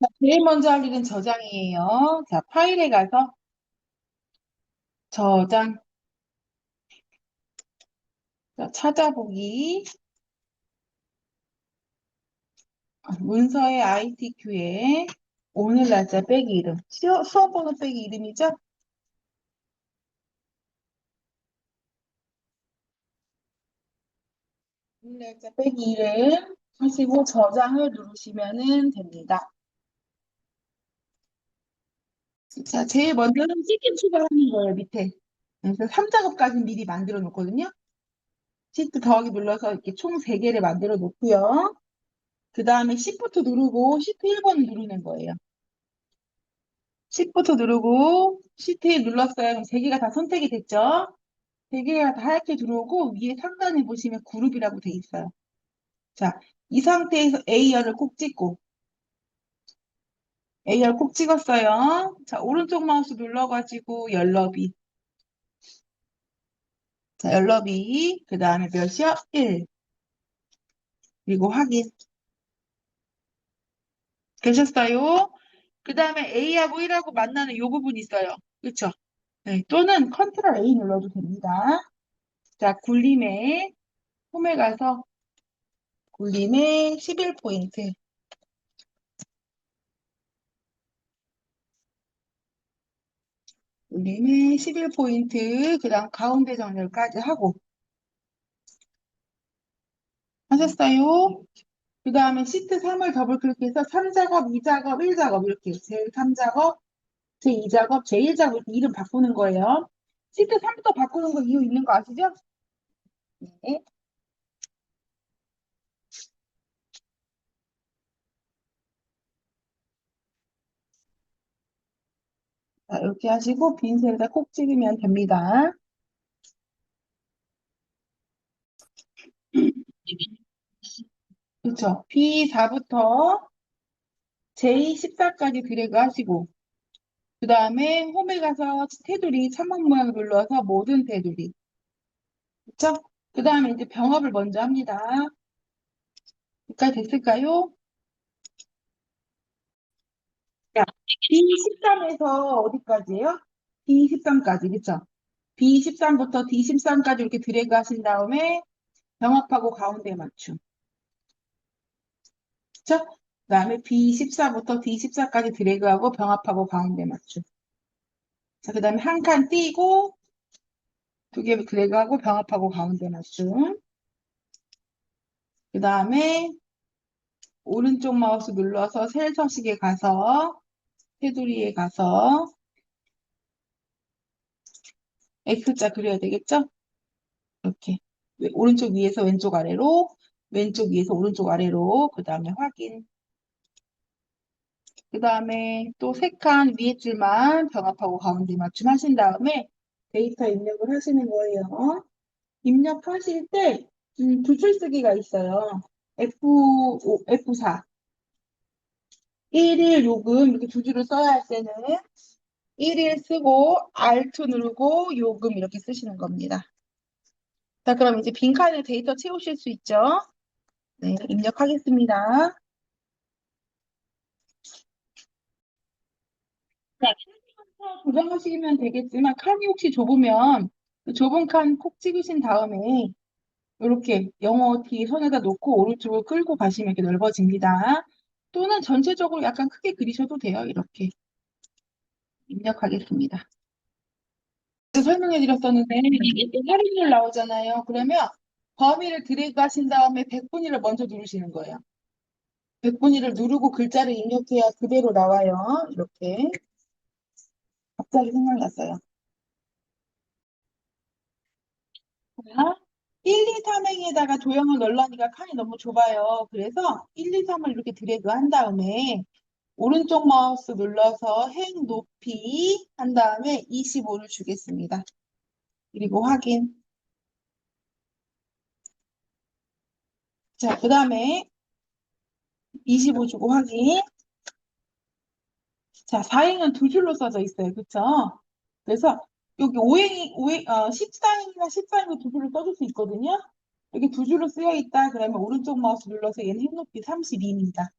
자, 제일 먼저 할 일은 저장이에요. 자, 파일에 가서 저장, 자, 찾아보기, 문서의 ITQ에 오늘 날짜 빼기 이름, 수업 번호 빼기 이름이죠? 오늘 날짜 빼기 이름 하시고 저장을 누르시면 됩니다. 자, 제일 먼저는 시트 추가하는 거예요, 밑에. 그래서 3작업까지 미리 만들어 놓거든요. 시트 더하기 눌러서 이렇게 총 3개를 만들어 놓고요. 그 다음에 Shift 누르고 시트 1번 누르는 거예요. Shift 누르고 시트 1 눌렀어요. 그럼 3개가 다 선택이 됐죠? 3개가 다 하얗게 들어오고 위에 상단에 보시면 그룹이라고 돼 있어요. 자, 이 상태에서 A열을 꼭 찍고 A열 꼭 찍었어요. 자, 오른쪽 마우스 눌러가지고 열너비. 자, 열너비. 그 다음에 몇이요? 1. 그리고 확인. 되셨어요? 그 다음에 A하고 1하고 만나는 이 부분이 있어요. 그쵸? 네, 또는 컨트롤 A 눌러도 됩니다. 자, 굴림에 홈에 가서 굴림에 11포인트. 굴림에 11포인트. 그 다음 가운데 정렬까지 하고 하셨어요? 그 다음에 시트 3을 더블 클릭해서 3작업, 2작업, 1작업 이렇게 제3작업, 제2작업, 제1작업 이렇게 이름 바꾸는 거예요. 시트 3부터 바꾸는 거 이유 있는 거 아시죠? 네. 자, 이렇게 하시고 빈 셀에다 콕 찍으면 됩니다. 그렇죠. B4부터 J14까지 드래그 하시고 그 다음에 홈에 가서 테두리 천막 모양 눌러서 모든 테두리. 그렇죠? 그 다음에 이제 병합을 먼저 합니다. 여기까지 됐을까요? 자, B13에서 어디까지예요? B13까지, 그쵸? B13부터 D13까지 이렇게 드래그 하신 다음에 병합하고 가운데 맞춤. 그쵸? 그 다음에 B14부터 D14까지 드래그하고 병합하고 가운데 맞춤. 자, 그 다음에 한 칸 띄고 두 개 드래그하고 병합하고 가운데 맞춤. 그 다음에 오른쪽 마우스 눌러서 셀 서식에 가서 테두리에 가서 X자 그려야 되겠죠? 이렇게 오른쪽 위에서 왼쪽 아래로 왼쪽 위에서 오른쪽 아래로 그 다음에 확인 그 다음에 또 세 칸 위에 줄만 병합하고 가운데 맞춤 하신 다음에 데이터 입력을 하시는 거예요. 입력하실 때 두 줄 쓰기가 있어요. F5, F4 일일 요금 이렇게 두 줄을 써야 할 때는 일일 쓰고 Alt 누르고 요금 이렇게 쓰시는 겁니다. 자, 그럼 이제 빈칸에 데이터 채우실 수 있죠? 네, 입력하겠습니다. 네, 칸부터 조정하시면 되겠지만 칸이 혹시 좁으면 그 좁은 칸 콕 찍으신 다음에 이렇게 영어 뒤에 손에다 놓고 오른쪽으로 끌고 가시면 이렇게 넓어집니다. 또는 전체적으로 약간 크게 그리셔도 돼요. 이렇게 입력하겠습니다. 설명해 드렸었는데 이게 할인율 나오잖아요. 그러면 범위를 드래그 하신 다음에 100분위를 먼저 누르시는 거예요. 100분위를 누르고 글자를 입력해야 그대로 나와요. 이렇게 갑자기 생각났어요. 자, 1, 2, 3행에다가 도형을 넣으려니까 칸이 너무 좁아요. 그래서 1, 2, 3을 이렇게 드래그 한 다음에 오른쪽 마우스 눌러서 행 높이 한 다음에 25를 주겠습니다. 그리고 확인. 자, 그 다음에 25 주고 확인. 자, 4행은 두 줄로 써져 있어요. 그쵸? 그래서 여기 14행이나 14행도 두 줄로 써줄 수 있거든요. 여기 두 줄로 쓰여 있다. 그러면 오른쪽 마우스 눌러서 얘는 행 높이 32입니다.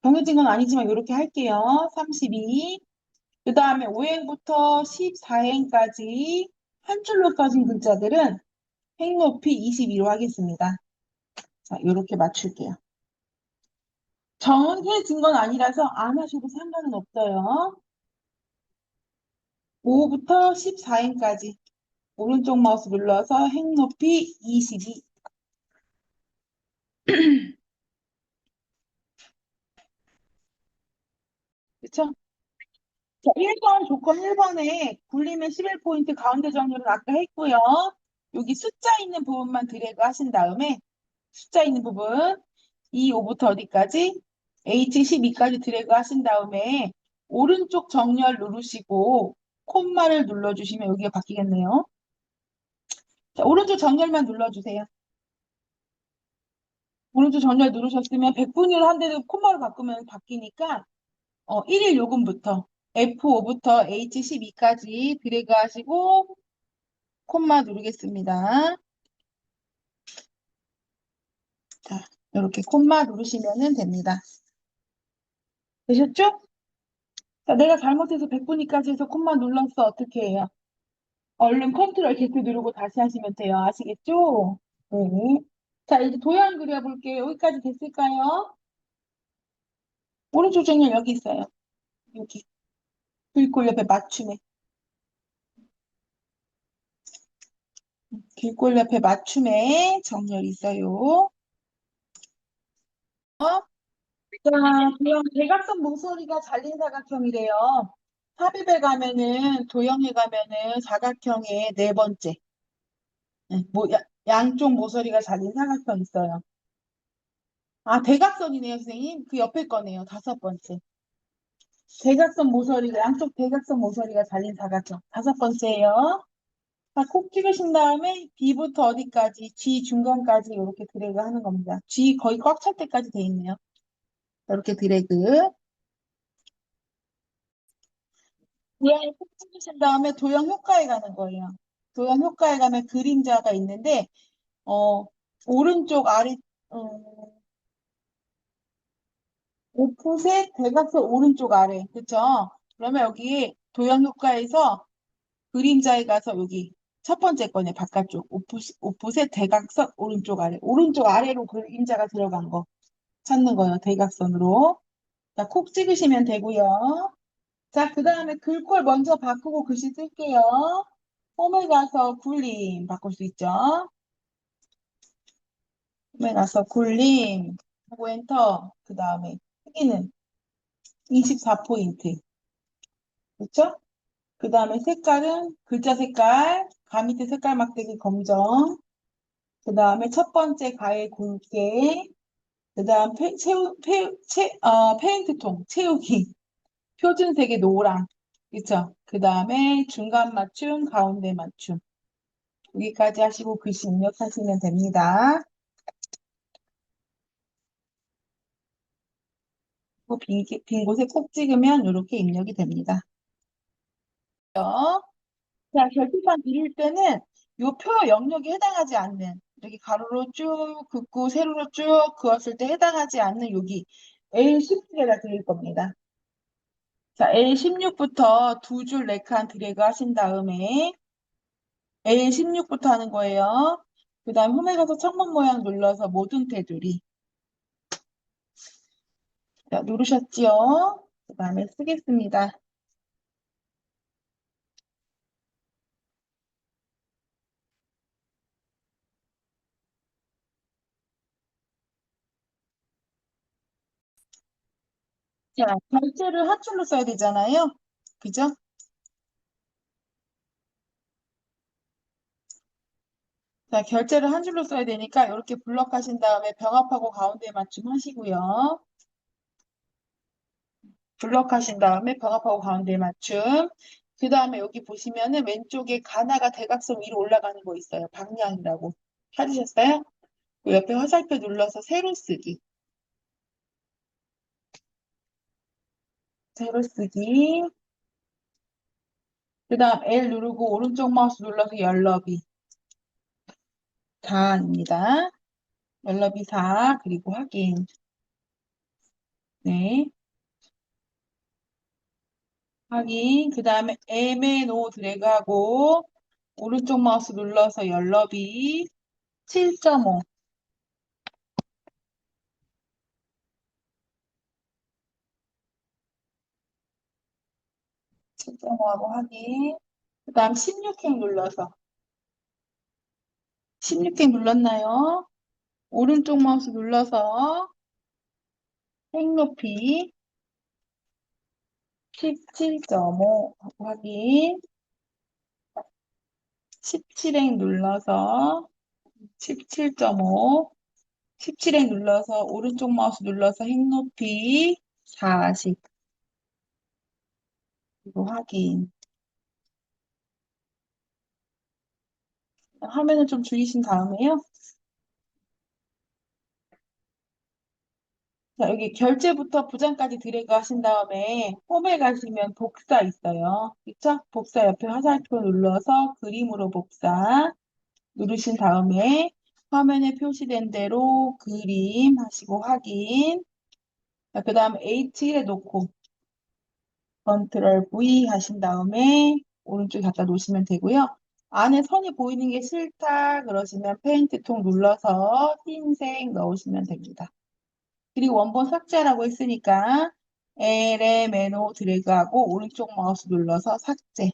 정해진 건 아니지만 이렇게 할게요. 32. 그 다음에 5행부터 14행까지 한 줄로 써진 글자들은 행 높이 22로 하겠습니다. 자, 이렇게 맞출게요. 정해진 건 아니라서 안 하셔도 상관은 없어요. 5부터 14행까지 오른쪽 마우스 눌러서 행 높이 22. 그쵸? 자, 1번 조건 1번에 굴리면 11포인트 가운데 정렬은 아까 했고요. 여기 숫자 있는 부분만 드래그 하신 다음에 숫자 있는 부분 2, 5부터 어디까지? H12까지 드래그 하신 다음에 오른쪽 정렬 누르시고 콤마를 눌러주시면 여기가 바뀌겠네요. 자, 오른쪽 정렬만 눌러주세요. 오른쪽 정렬 누르셨으면 100분위로 한 대도 콤마로 바꾸면 바뀌니까 1일 요금부터 F5부터 H12까지 드래그 하시고 콤마 누르겠습니다. 자, 이렇게 콤마 누르시면 됩니다. 되셨죠? 자, 내가 잘못해서 100분위까지 해서 콤마 눌렀어. 어떻게 해요? 얼른 컨트롤 Z 누르고 다시 하시면 돼요. 아시겠죠? 네. 자, 이제 도형 그려볼게요. 여기까지 됐을까요? 오른쪽 정렬 여기 있어요. 여기. 글꼴 옆에 맞춤에. 글꼴 옆에 맞춤에 정렬 있어요. 자, 도형 대각선 모서리가 잘린 사각형이래요. 삽입에 가면은 도형에 가면은 사각형의 네 번째. 네, 양쪽 모서리가 잘린 사각형 있어요. 아, 대각선이네요, 선생님. 그 옆에 거네요. 다섯 번째. 대각선 모서리가, 양쪽 대각선 모서리가 잘린 사각형. 다섯 번째예요. 자, 콕 찍으신 다음에 B부터 어디까지, G 중간까지 이렇게 드래그 하는 겁니다. G 거의 꽉 찰 때까지 돼 있네요. 이렇게 드래그. 도형을 콕 찍으신 다음에 도형 효과에 가는 거예요. 도형 효과에 가면 그림자가 있는데, 어, 오른쪽 아래, 음, 오프셋 대각선 오른쪽 아래. 그쵸? 그러면 여기 도형 효과에서 그림자에 가서 여기 첫 번째 거네, 바깥쪽. 오프셋 대각선 오른쪽 아래. 오른쪽 아래로 그림자가 들어간 거 찾는 거예요, 대각선으로. 자, 콕 찍으시면 되고요. 자, 그 다음에 글꼴 먼저 바꾸고 글씨 쓸게요. 홈에 가서 굴림 바꿀 수 있죠. 홈에 가서 굴림 하고 엔터. 그 다음에 크기는 24포인트. 그렇죠? 그 다음에 색깔은 글자 색깔, 가 밑에 색깔 막대기 검정. 그 다음에 첫 번째 가에 굵게. 그 다음 페인트통, 채우기. 표준색의 노랑. 그쵸? 그 다음에 중간 맞춤, 가운데 맞춤. 여기까지 하시고 글씨 입력하시면 됩니다. 빈 곳에 콕 찍으면 이렇게 입력이 됩니다. 자, 결핍판 이룰 때는 요 표 영역에 해당하지 않는, 이렇게 가로로 쭉 긋고 세로로 쭉 그었을 때 해당하지 않는 여기 L16에다 드릴 겁니다. 자, L16부터 두 줄 네 칸 드래그 하신 다음에 L16부터 하는 거예요. 그 다음 홈에 가서 창문 모양 눌러서 모든 테두리. 자, 누르셨지요? 그 다음에 쓰겠습니다. 자, 결제를 한 줄로 써야 되잖아요. 그죠? 자, 결제를 한 줄로 써야 되니까 이렇게 블럭하신 다음에 병합하고 가운데 맞춤 하시고요. 블럭하신 다음에 병합하고 가운데 맞춤. 그 다음에 여기 보시면은 왼쪽에 가나가 대각선 위로 올라가는 거 있어요. 방향이라고. 찾으셨어요? 그 옆에 화살표 눌러서 세로 쓰기. 세로 쓰기. 그 다음 L 누르고 오른쪽 마우스 눌러서 열너비. 4입니다. 열너비 4 그리고 확인. 네. 확인. 그 다음에 MNO 드래그하고 오른쪽 마우스 눌러서 열너비 7.5. 7.5하고 확인. 그 다음 16행 눌러서 16행 눌렀나요? 오른쪽 마우스 눌러서 행 높이 17.5 하고 확인. 17행 눌러서 17.5. 17행 눌러서 오른쪽 마우스 눌러서 행 높이 40. 그리고 확인. 화면을 좀 줄이신 다음에요. 자, 여기 결제부터 부장까지 드래그 하신 다음에 홈에 가시면 복사 있어요. 그쵸? 복사 옆에 화살표 눌러서 그림으로 복사 누르신 다음에 화면에 표시된 대로 그림 하시고 확인. 그 다음 H1에 놓고 컨트롤 V 하신 다음에 오른쪽에 갖다 놓으시면 되고요. 안에 선이 보이는 게 싫다 그러시면 페인트 통 눌러서 흰색 넣으시면 됩니다. 그리고 원본 삭제라고 했으니까 LMNO 드래그하고 오른쪽 마우스 눌러서 삭제.